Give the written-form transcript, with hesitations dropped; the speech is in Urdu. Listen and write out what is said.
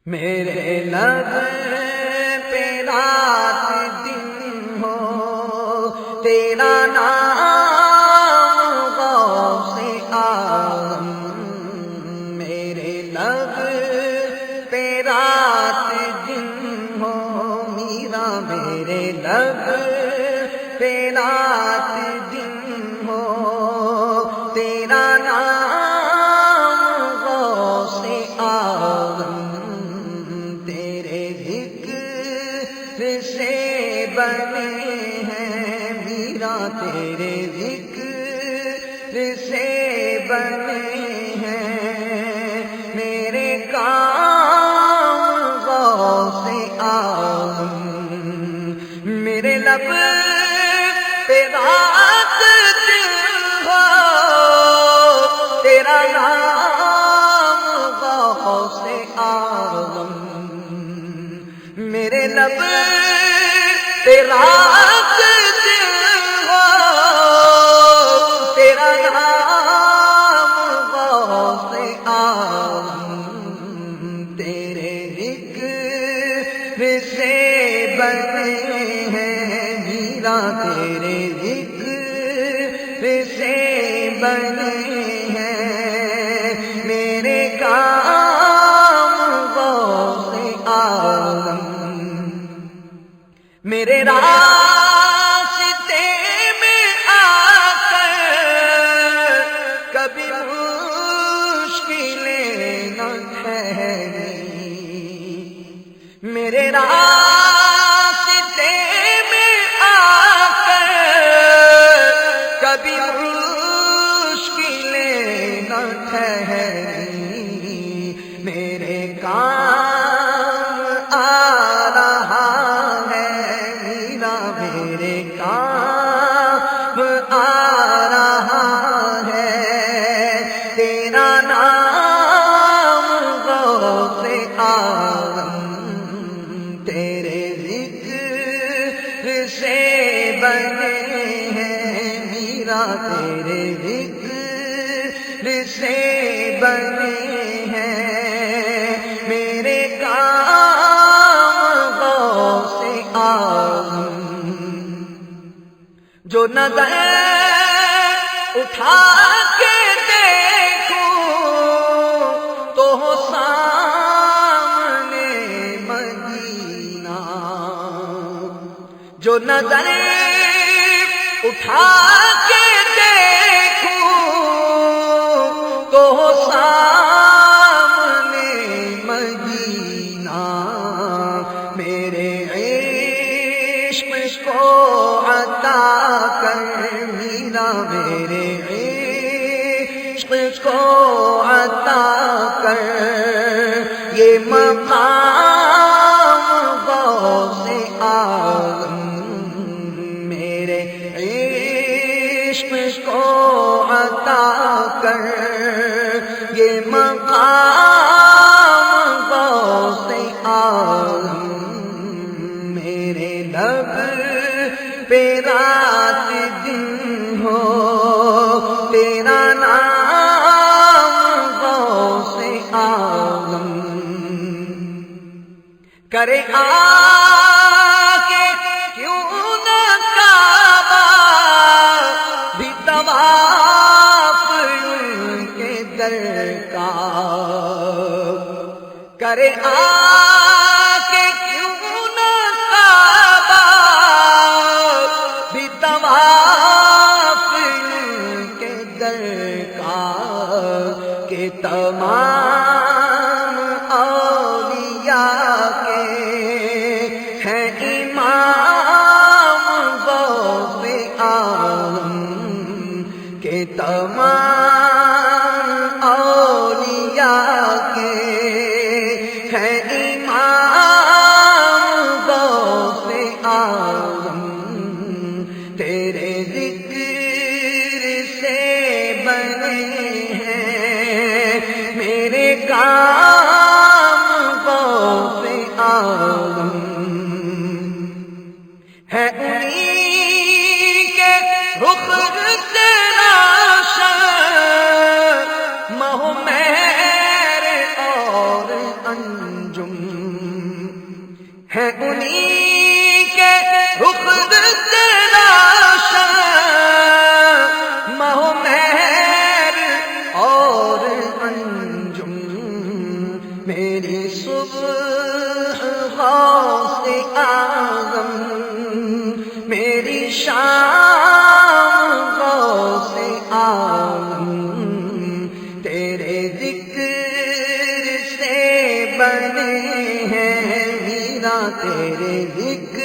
میرے لب پہ رات دن ہو تیرا نام غوث اعظم، میرے لب پہ رات دن ہو میرا، میرے لب پہ رات دن ہو تیرا نام غوث اعظم، سے بنے ہیں میرا، تیرے ذکر سے بنے ہیں میرے کام غوث اعظم، میرے لب پہ رات دن ہو تیرا نام غوث اعظم، میرے لب پہ رات دن ہو تیرا نام غوث اعظم، تیرے ذکر سے بنے ہیں میرا، تیرے ذکر سے بنے ہیں میرے کام غوث اعظم، میرے راستے میں آ کر کبھی مشکلیں نہ ٹھہری، میرے راستے میں آ کر کبھی مشکلیں نہ ٹھہری، میرے کام آ رہا میرے کام آ رہا ہے تیرا نام غوث اعظم، تیرے ذکر سے بنے ہیں میرا، تیرے ذکر سے بنے ہیں میرے کام غوث اعظم، جو نظر اٹھا کے دیکھوں تو ہو سامنے مدینہ، جو نظر اٹھا کے دیکھوں تو ہو سامنے مدینہ، میرے عشق کو عطا کر میرا، میرے عشق کو عطا کر یہ مقام غوث اعظم، میرے عشق کو عطا کر یہ مقام غوث اعظم، میرے لب پہ رات دن ہو تیرا نام غوث اعظم، کرے آ کے کیوں نہ کعبہ بھی طواف ان کے در کا، کرے آ کے کیوں نہ کعبہ بھی طواف ان کے در کا، کہ تمام اولیاء کے ہیں امام غوث اعظم، کہ تمام اولیاء کے ہیں امام غوث اعظم، تیرے ذکر سے بنے ہیں میرے کام غوث اعظم، ہے انہی کے رخ سے روشن مہ مہر اور انجم، ہے انہی کے رخ تیرا شمع و مہر اور انجم، میری صبح غوث اعظم، میری شام غوث اعظم، تیرے ذکر سے بنے ہیں میرا، تیرے ذکر